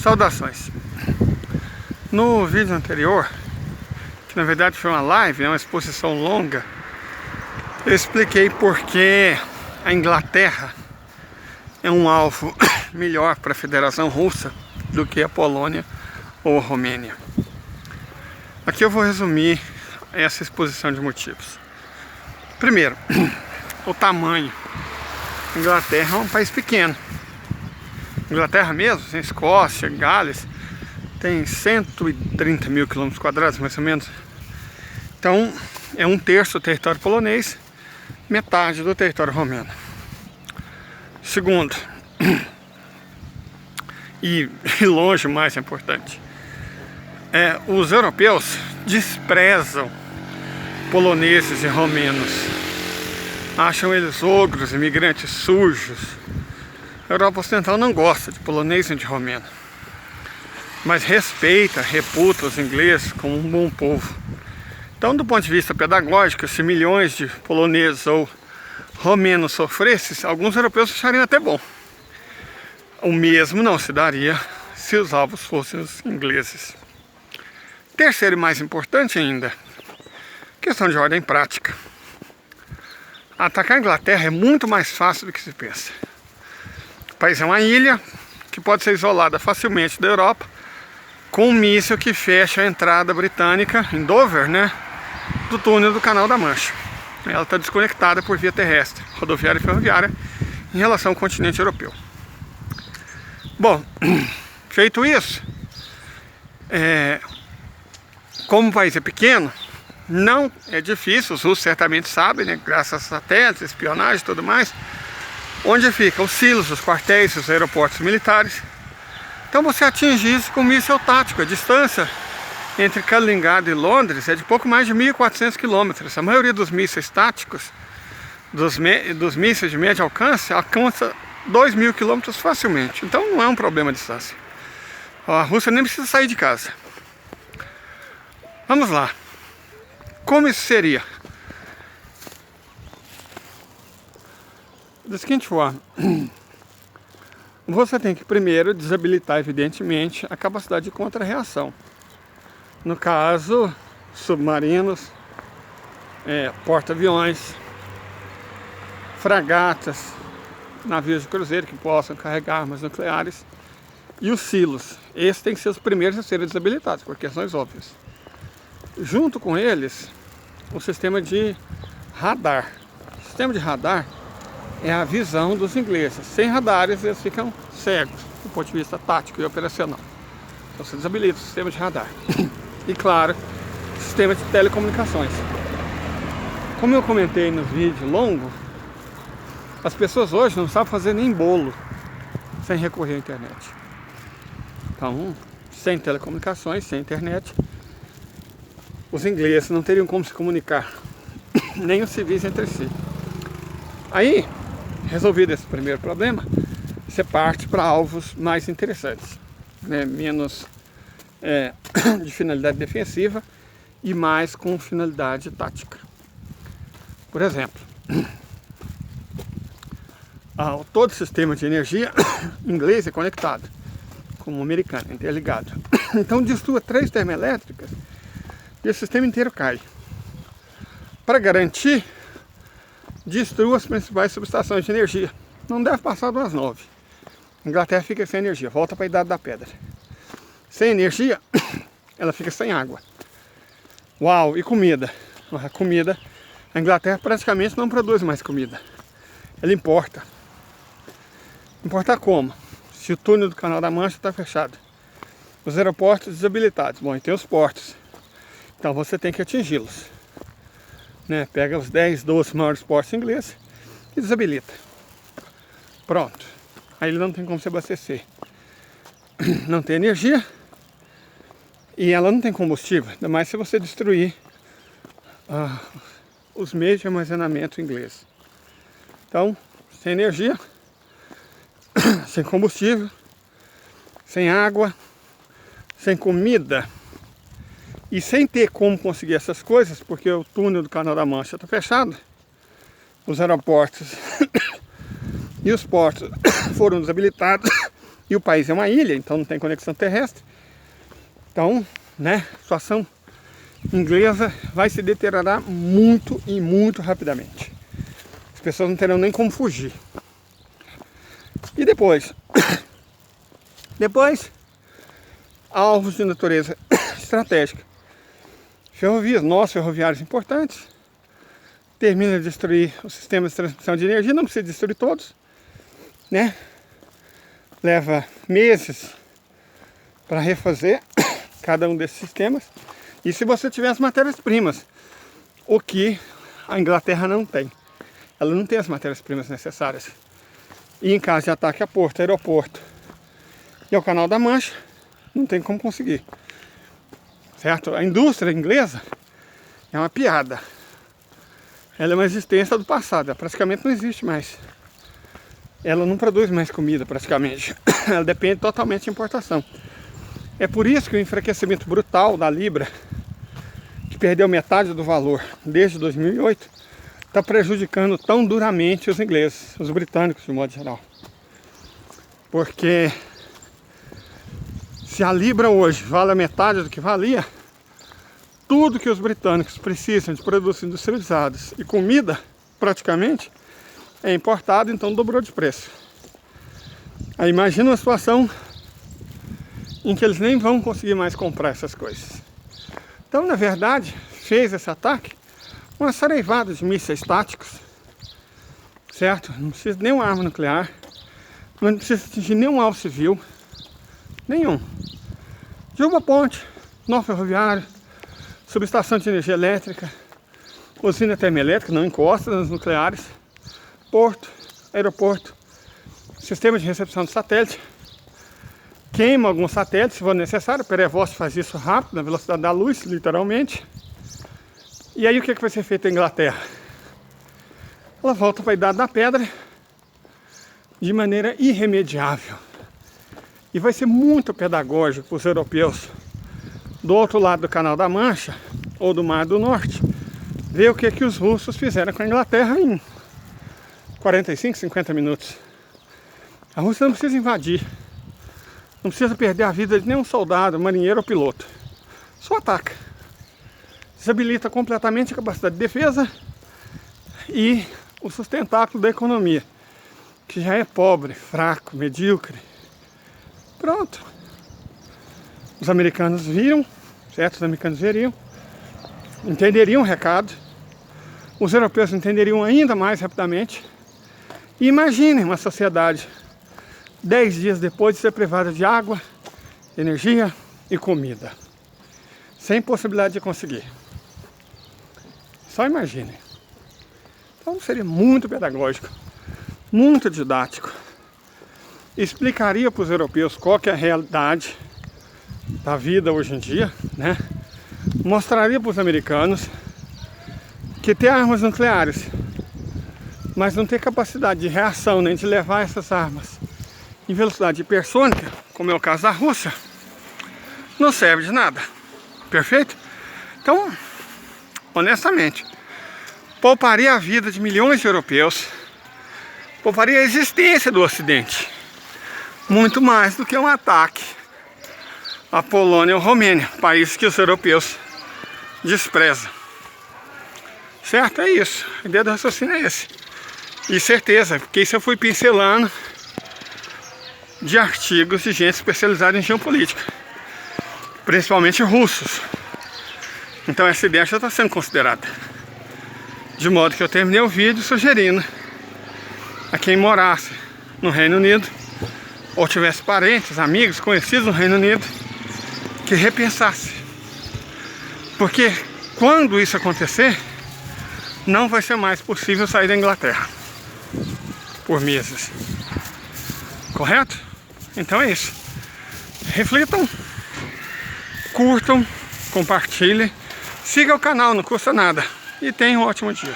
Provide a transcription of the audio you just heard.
Saudações. No vídeo anterior, que na verdade foi uma live, uma exposição longa, eu expliquei por que a Inglaterra é um alvo melhor para a Federação Russa do que a Polônia ou a Romênia. Aqui eu vou resumir essa exposição de motivos. Primeiro, o tamanho. A Inglaterra é um país pequeno. Inglaterra mesmo, sem Escócia, Gales, tem 130 mil km², mais ou menos. Então, é 1/3 do território polonês, metade do território romeno. Segundo, e longe o mais importante, os europeus desprezam poloneses e romenos. Acham eles ogros, imigrantes sujos. A Europa Ocidental não gosta de polonês nem de romeno, mas respeita, reputa os ingleses como um bom povo. Então, do ponto de vista pedagógico, se milhões de poloneses ou romenos sofressem, alguns europeus achariam até bom. O mesmo não se daria se os alvos fossem os ingleses. Terceiro e mais importante ainda, questão de ordem prática. Atacar a Inglaterra é muito mais fácil do que se pensa. O país é uma ilha que pode ser isolada facilmente da Europa com um míssil que fecha a entrada britânica em Dover, do túnel do Canal da Mancha. Ela está desconectada por via terrestre, rodoviária e ferroviária em relação ao continente europeu. Bom, feito isso, como o país é pequeno, não é difícil, os russos certamente sabem, graças a satélites, espionagem e tudo mais, onde ficam os silos, os quartéis, os aeroportos militares. Então você atinge isso com um míssil tático. A distância entre Kaliningrado e Londres é de pouco mais de 1.400 km. A maioria dos mísseis táticos, dos mísseis de médio alcance, alcança 2.000 km facilmente. Então não é um problema de distância. A Rússia nem precisa sair de casa. Vamos lá. Como isso seria? Da seguinte forma, você tem que primeiro desabilitar, evidentemente, a capacidade de contra-reação. No caso, submarinos, porta-aviões, fragatas, navios de cruzeiro que possam carregar armas nucleares e os silos. Esses têm que ser os primeiros a serem desabilitados, por questões óbvias. Junto com eles, o sistema de radar. O sistema de radar é a visão dos ingleses. Sem radares, eles ficam cegos do ponto de vista tático e operacional. Então você desabilita o sistema de radar. E claro, o sistema de telecomunicações. Como eu comentei no vídeo longo, as pessoas hoje não sabem fazer nem bolo sem recorrer à internet. Então, sem telecomunicações, sem internet, os ingleses não teriam como se comunicar, nem os civis entre si. Aí, resolvido esse primeiro problema, você parte para alvos mais interessantes, menos de finalidade defensiva e mais com finalidade tática. Por exemplo, todo sistema de energia inglês é conectado, como o americano, é interligado. Então destrua 3 termoelétricas e o sistema inteiro cai. Para garantir, destrua as principais subestações de energia. Não deve passar das 9. A Inglaterra fica sem energia, volta para a Idade da Pedra. Sem energia, ela fica sem água. Uau, e comida? A Inglaterra praticamente não produz mais comida. Ela importa. Importar como? Se o túnel do Canal da Mancha está fechado. Os aeroportos desabilitados. Bom, e tem os portos. Então você tem que atingi-los. Pega os 10, 12 maiores portos ingleses e desabilita. Pronto. Aí ele não tem como se abastecer. Não tem energia e ela não tem combustível. Ainda mais se você destruir os meios de armazenamento inglês. Então, sem energia, sem combustível, sem água, sem comida e sem ter como conseguir essas coisas, porque o túnel do Canal da Mancha está fechado, os aeroportos e os portos foram desabilitados E o país é uma ilha, então não tem conexão terrestre. Então, né, a situação inglesa vai se deteriorar muito e muito rapidamente. As pessoas não terão nem como fugir. E depois? Depois, alvos de natureza estratégica. Ferrovias, nós ferroviários importantes, termina de destruir o sistema de transmissão de energia, não precisa destruir todos, né? Leva meses para refazer cada um desses sistemas. E se você tiver as matérias-primas, o que a Inglaterra não tem. Ela não tem as matérias-primas necessárias. E em caso de ataque a porto, aeroporto e ao Canal da Mancha, não tem como conseguir. Certo? A indústria inglesa é uma piada. Ela é uma existência do passado, ela praticamente não existe mais. Ela não produz mais comida praticamente. Ela depende totalmente de importação. É por isso que o enfraquecimento brutal da Libra, que perdeu metade do valor desde 2008, está prejudicando tão duramente os ingleses, os britânicos de modo geral. Porque se a Libra hoje vale a metade do que valia, tudo que os britânicos precisam de produtos industrializados e comida, praticamente, é importado, então dobrou de preço. Aí imagina uma situação em que eles nem vão conseguir mais comprar essas coisas. Então, na verdade, fez esse ataque uma saraivada de mísseis táticos, certo? Não precisa de nenhuma arma nuclear, não precisa atingir nenhum alvo civil, nenhum. Derruba ponte, nó ferroviário, subestação de energia elétrica, usina termoelétrica, não encosta nas nucleares, porto, aeroporto, sistema de recepção de satélite, queima alguns satélites se for necessário. Perevost faz isso rápido, na velocidade da luz, literalmente. E aí o que vai ser feito na Inglaterra? Ela volta para a Idade da Pedra de maneira irremediável. E vai ser muito pedagógico para os europeus do outro lado do Canal da Mancha ou do Mar do Norte ver o que os russos fizeram com a Inglaterra em 45, 50 minutos. A Rússia não precisa invadir, não precisa perder a vida de nenhum soldado, marinheiro ou piloto. Só ataca. Desabilita completamente a capacidade de defesa e o sustentáculo da economia, que já é pobre, fraco, medíocre. Pronto. Os americanos viram, certo? Os americanos veriam, entenderiam o recado. Os europeus entenderiam ainda mais rapidamente. E imaginem uma sociedade 10 dias depois de ser privada de água, energia e comida, sem possibilidade de conseguir. Só imaginem. Então seria muito pedagógico, muito didático. Explicaria para os europeus qual que é a realidade da vida hoje em dia, né? Mostraria para os americanos que ter armas nucleares, mas não ter capacidade de reação nem de levar essas armas em velocidade hipersônica, como é o caso da Rússia, não serve de nada. Perfeito? Então, honestamente, pouparia a vida de milhões de europeus, pouparia a existência do Ocidente, muito mais do que um ataque à Polônia ou Romênia, países que os europeus desprezam. Certo? É isso. A ideia do raciocínio é esse. E certeza, porque isso eu fui pincelando de artigos de gente especializada em geopolítica, principalmente russos. Então essa ideia já está sendo considerada. De modo que eu terminei o vídeo sugerindo a quem morasse no Reino Unido, ou tivesse parentes, amigos, conhecidos no Reino Unido, que repensasse. Porque quando isso acontecer, não vai ser mais possível sair da Inglaterra por meses. Correto? Então é isso. Reflitam, curtam, compartilhem, siga o canal, não custa nada. E tenham um ótimo dia.